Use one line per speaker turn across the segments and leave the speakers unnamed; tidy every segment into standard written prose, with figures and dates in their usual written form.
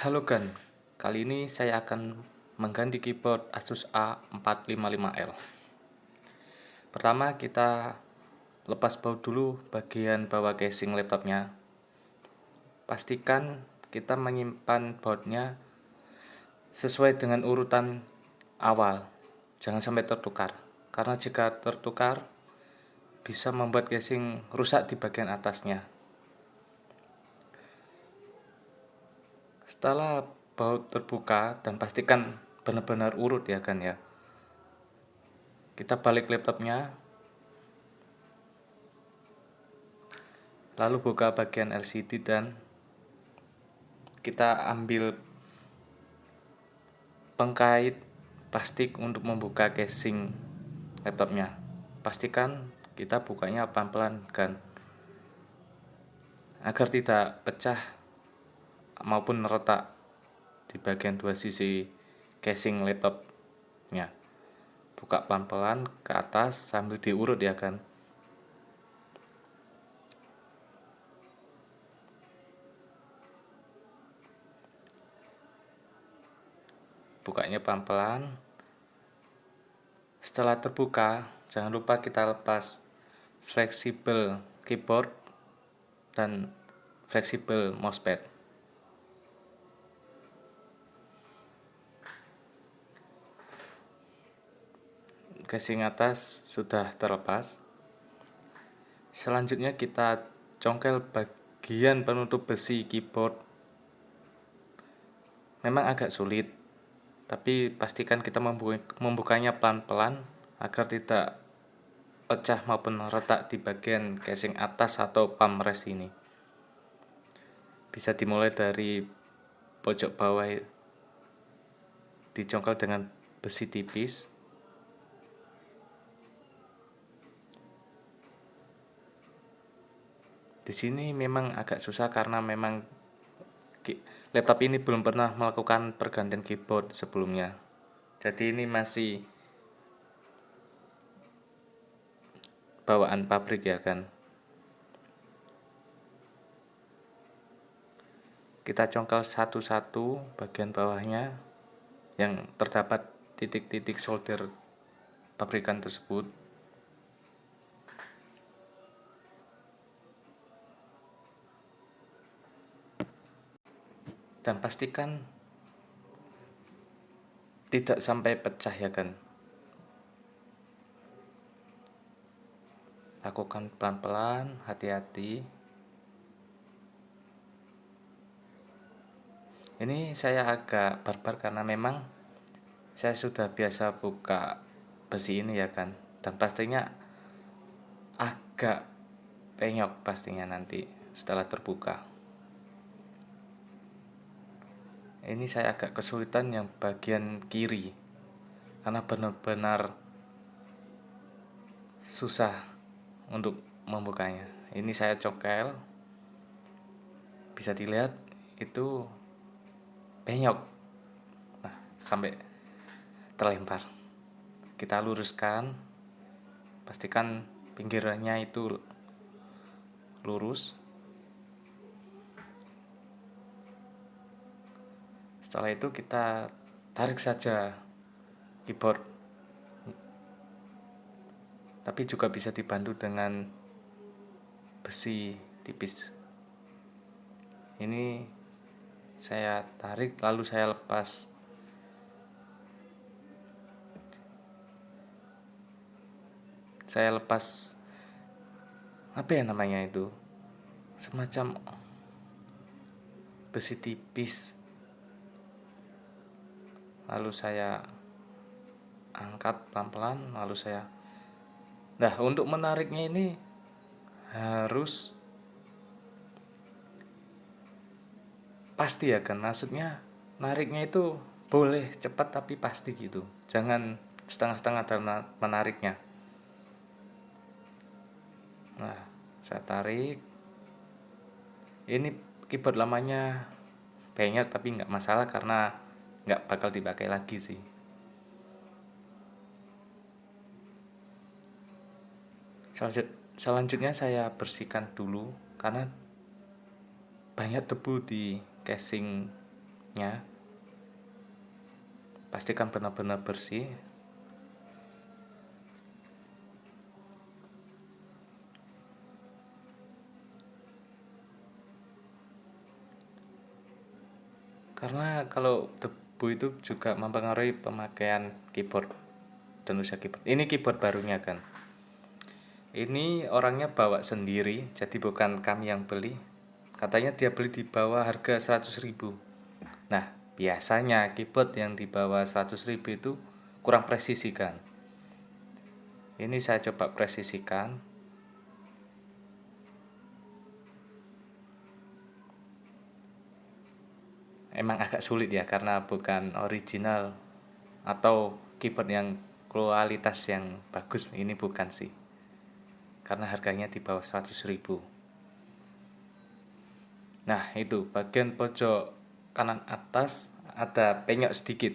Halo Gan, kali ini saya akan mengganti keyboard Asus A455L. Pertama kita lepas baut dulu bagian bawah casing laptopnya. Pastikan kita menyimpan bautnya sesuai dengan urutan awal, jangan sampai tertukar. Karena jika tertukar bisa membuat casing rusak di bagian atasnya. Setelah baut terbuka dan pastikan benar-benar urut ya kan ya. Kita balik laptopnya, lalu buka bagian LCD dan kita ambil pengkait plastik untuk membuka casing laptopnya. Pastikan kita bukanya pelan-pelan kan, agar tidak pecah maupun retak di bagian dua sisi casing laptopnya. Buka pelan-pelan ke atas sambil diurut ya kan. Bukanya pelan-pelan. Setelah terbuka, jangan lupa kita lepas fleksibel keyboard dan fleksibel mousepad. Casing atas sudah terlepas. Selanjutnya kita congkel bagian penutup besi keyboard. Memang agak sulit, tapi pastikan kita membukanya pelan-pelan agar tidak pecah maupun retak di bagian casing atas atau palm rest ini. Bisa dimulai dari pojok bawah, dicongkel dengan besi tipis. Di sini memang agak susah karena memang laptop ini belum pernah melakukan pergantian keyboard sebelumnya. Jadi ini masih bawaan pabrik ya kan. Kita congkel satu-satu bagian bawahnya yang terdapat titik-titik solder pabrikan tersebut. Dan pastikan tidak sampai pecah ya kan. Lakukan pelan-pelan, hati-hati. Ini saya agak barbar karena memang saya sudah biasa buka besi ini ya kan. Dan pastinya agak penyok pastinya nanti setelah terbuka. Ini saya agak kesulitan yang bagian kiri karena benar-benar susah untuk membukanya. Ini saya congkel, bisa dilihat itu penyok, nah sampai terlempar. Kita luruskan, pastikan pinggirannya itu lurus. Setelah itu kita tarik saja keyboard, tapi juga bisa dibantu dengan besi tipis. Ini saya tarik lalu saya lepas. Saya lepas apa ya namanya itu, semacam besi tipis. Lalu saya angkat pelan-pelan, lalu saya untuk menariknya ini harus pasti ya kan, maksudnya nariknya itu boleh cepat tapi pasti gitu, jangan setengah-setengah dalam menariknya. Nah saya tarik, ini keyboard lamanya banyak tapi nggak masalah karena nggak bakal dipakai lagi sih. Selanjutnya saya bersihkan dulu karena banyak debu di casing pastikan benar-benar bersih. Karena kalau debu itu juga mempengaruhi pemakaian keyboard dan usaha keyboard. Ini keyboard barunya kan. Ini orangnya bawa sendiri, jadi bukan kami yang beli. Katanya dia beli di bawah harga 100.000. Nah, biasanya keyboard yang di bawah 100.000 itu kurang presisi kan. Ini saya coba presisikan. Emang agak sulit ya, karena bukan original atau keyboard yang kualitas yang bagus. Ini bukan sih, karena harganya di bawah 100.000. Nah, itu bagian pojok kanan atas ada penyok sedikit,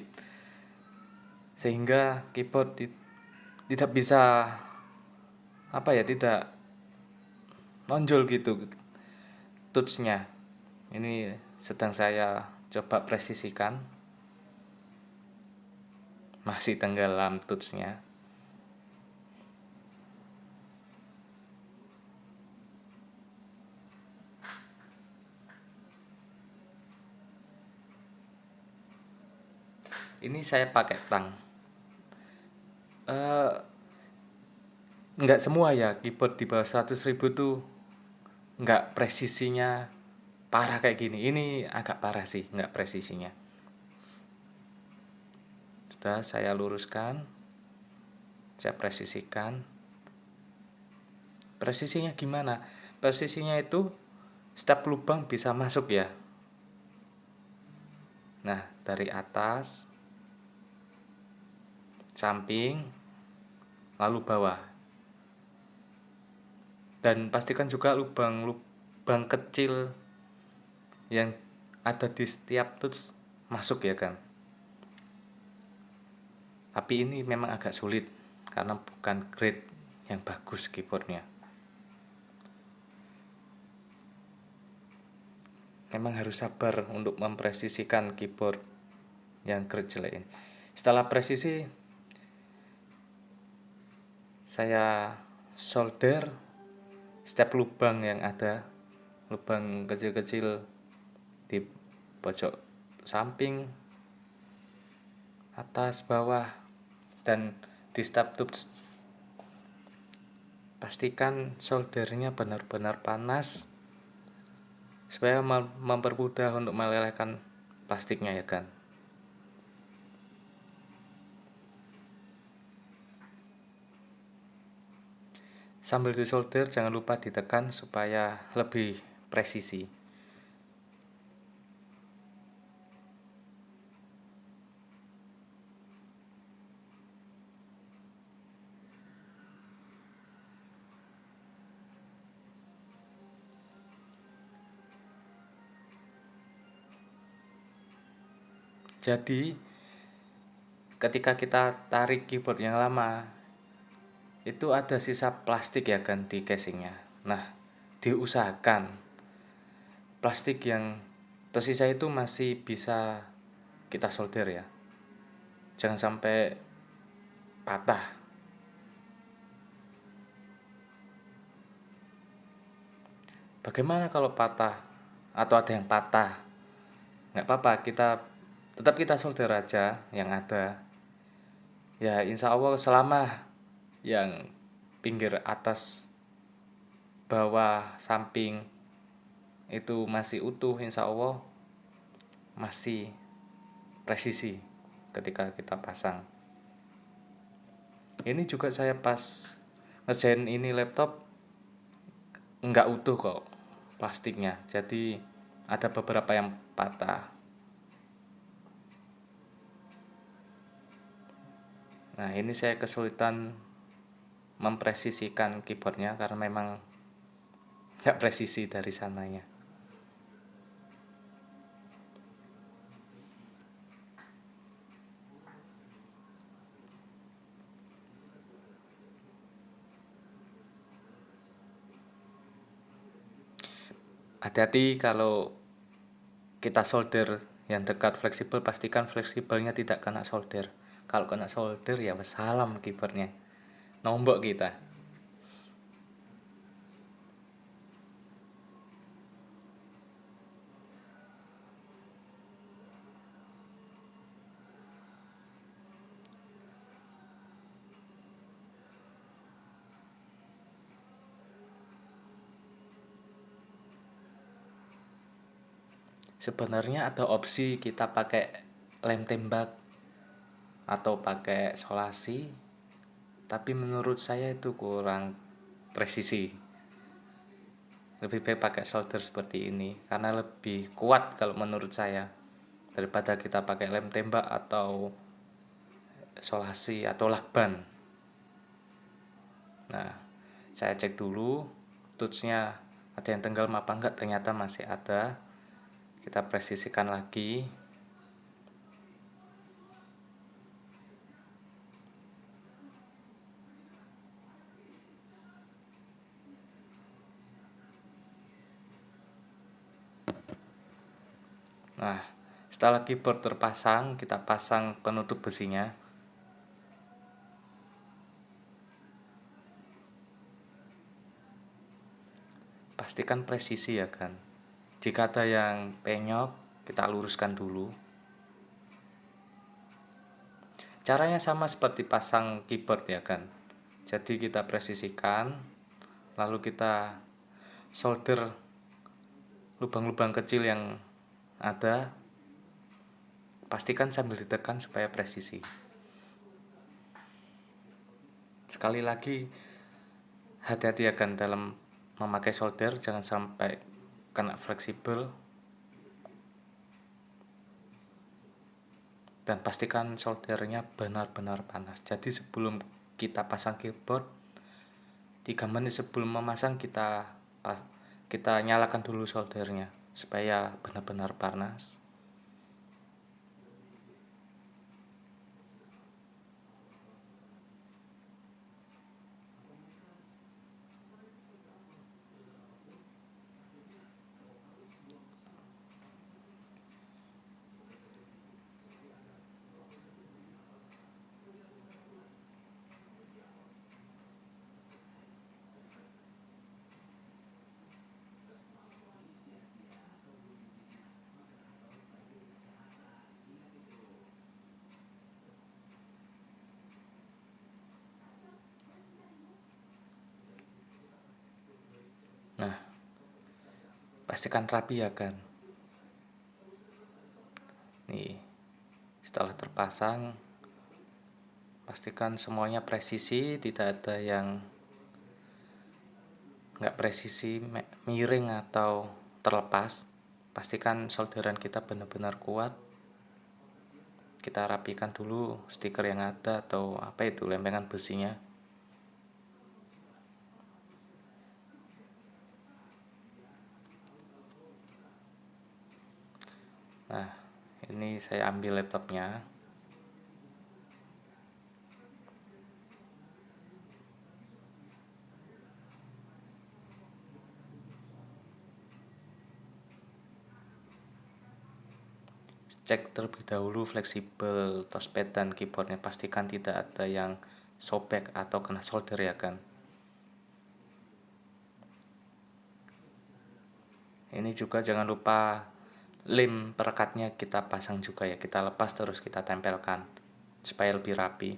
sehingga keyboard tidak bisa tidak nonjol gitu touchnya. Ini sedang saya coba presisikan, masih tenggelam touchnya. Ini saya pakai tang. Nggak semua ya keyboard di bawah 100.000 tuh nggak presisinya parah kayak gini. Ini agak parah sih, nggak presisinya. Sudah saya luruskan, saya presisikan. Presisinya gimana? Presisinya itu setiap lubang bisa masuk ya. Nah, dari atas, samping, lalu bawah. Dan pastikan juga lubang kecil yang ada di setiap touch masuk ya kan. Tapi ini memang agak sulit karena bukan grade yang bagus keyboardnya. Memang harus sabar untuk mempresisikan keyboard yang grade jelek ini. Setelah presisi, saya solder setiap lubang yang ada, lubang kecil-kecil di pojok samping, atas, bawah, dan di setiap touch. Pastikan soldernya benar-benar panas supaya mempermudah untuk melelehkan plastiknya ya kan. Sambil disolder jangan lupa ditekan supaya lebih presisi. Jadi ketika kita tarik keyboard yang lama, itu ada sisa plastik ya kan di casingnya. Nah, diusahakan plastik yang tersisa itu masih bisa kita solder ya. Jangan sampai patah. Bagaimana kalau patah atau ada yang patah? Nggak apa-apa, tetap kita solder aja yang ada. Ya insya Allah selama yang pinggir atas, bawah, samping itu masih utuh, insya Allah masih presisi ketika kita pasang. Ini juga saya pas ngerjain ini laptop nggak utuh kok plastiknya, jadi ada beberapa yang patah. Nah, ini saya kesulitan mempresisikan keyboardnya karena memang nggak presisi dari sananya. Hati-hati kalau kita solder Yang dekat fleksibel, pastikan fleksibelnya tidak kena solder. Kalau kena solder ya wassalam keyboardnya, nombok kita. Sebenarnya ada opsi kita pakai lem tembak atau pakai solasi, tapi menurut saya itu kurang presisi. Lebih baik pakai solder seperti ini karena lebih kuat kalau menurut saya, daripada kita pakai lem tembak atau solasi atau lakban. Nah, saya cek dulu touchnya ada yang tenggelam apa enggak, ternyata masih ada. Kita presisikan lagi. Nah, setelah keyboard terpasang, kita pasang penutup besinya. Pastikan presisi ya kan. Jika ada yang penyok, kita luruskan dulu. Caranya sama seperti pasang keyboard ya kan. Jadi kita presisikan, lalu kita solder lubang-lubang kecil yang ada. Pastikan sambil ditekan supaya presisi. Sekali lagi, hati-hati ya kan dalam memakai solder, jangan sampai kena fleksibel. Dan pastikan soldernya benar-benar panas. Jadi sebelum kita pasang keyboard, 3 menit sebelum memasang kita nyalakan dulu soldernya supaya benar-benar panas. Nah, pastikan rapi ya kan. Nih, setelah terpasang, pastikan semuanya presisi, tidak ada yang nggak presisi, miring atau terlepas. Pastikan solderan kita benar-benar kuat. Kita rapikan dulu stiker yang ada atau apa itu, lempengan besinya. Nah, ini saya ambil laptopnya. Cek terlebih dahulu fleksibel touchpad dan keyboardnya, pastikan tidak ada yang sobek atau kena solder ya kan. Ini juga jangan lupa lem perekatnya kita pasang juga ya, kita lepas terus kita tempelkan supaya lebih rapi.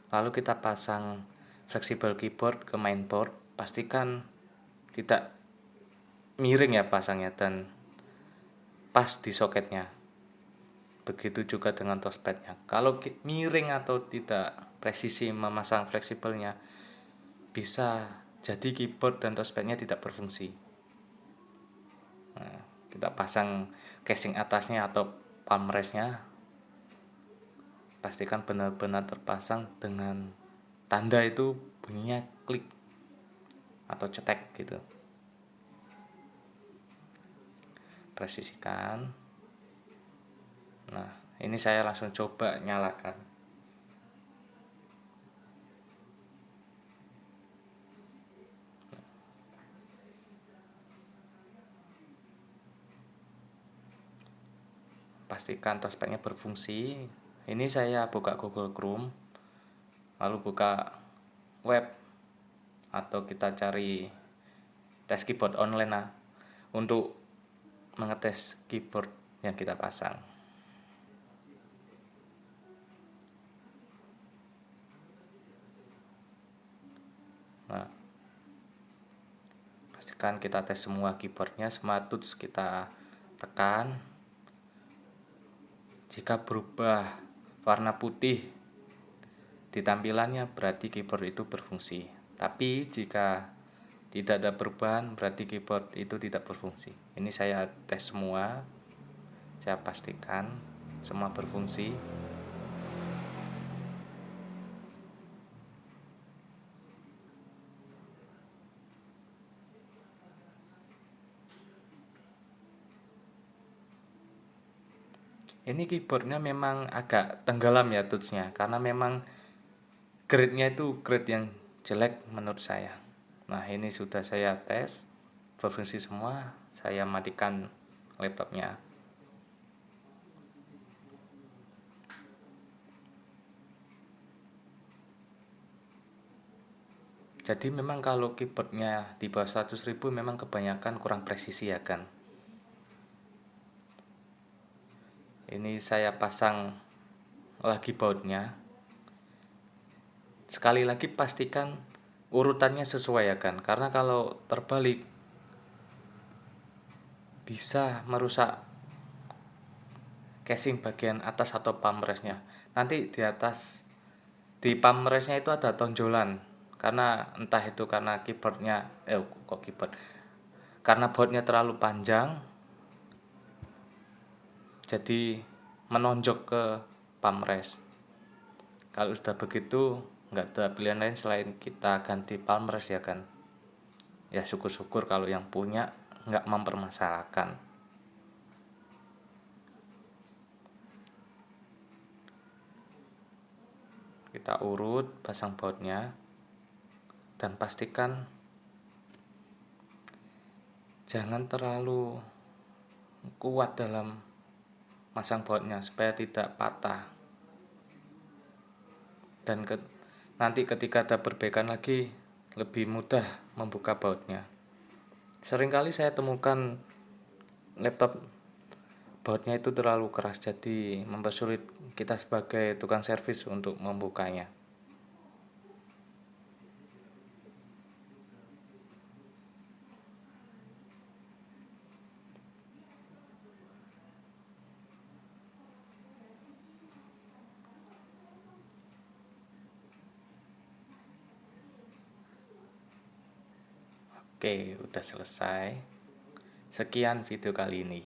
Lalu kita pasang fleksibel keyboard ke mainboard, pastikan tidak miring ya pasangnya dan pas di soketnya. Begitu juga dengan touchpadnya. Kalau miring atau tidak presisi memasang fleksibelnya, bisa jadi keyboard dan touchpadnya tidak berfungsi. Nah, kita pasang casing atasnya atau palm restnya, pastikan benar-benar terpasang dengan tanda itu bunyinya klik atau cetek gitu. Presisikan. Nah, ini saya langsung coba nyalakan. pastikan touchpadnya berfungsi. Ini saya buka Google Chrome, lalu buka web, atau kita cari tes keyboard online untuk mengetes keyboard yang kita pasang. Nah, pastikan kita tes semua keyboardnya, semua touch kita tekan. Jika berubah warna putih di tampilannya, berarti keyboard itu berfungsi. Tapi jika tidak ada perubahan, berarti keyboard itu tidak berfungsi. Ini saya tes semua, saya pastikan semua berfungsi. Ini keyboardnya memang agak tenggelam ya touchnya, karena memang grade-nya itu grade yang jelek menurut saya. Nah, ini sudah saya tes berfungsi semua. Saya matikan laptopnya. Jadi memang kalau keyboardnya di bawah 100.000 memang kebanyakan kurang presisi ya kan. Ini saya pasang lagi bautnya. Sekali lagi pastikan urutannya sesuai ya kan, karena kalau terbalik bisa merusak casing bagian atas atau pamresnya. Nanti di atas, di pamresnya itu ada tonjolan, karena entah itu karena karena bautnya terlalu panjang, jadi menonjok ke pamres. Kalau sudah begitu, nggak ada pilihan lain selain kita ganti pamres ya kan. Ya syukur-syukur kalau yang punya nggak mempermasalahkan. Kita urut, pasang bautnya, dan pastikan jangan terlalu kuat dalam masang bautnya supaya tidak patah. Dan nanti ketika ada perbaikan lagi lebih mudah membuka bautnya. Seringkali saya temukan laptop bautnya itu terlalu keras, jadi mempersulit kita sebagai tukang servis untuk membukanya. Oke, udah selesai. Sekian video kali ini.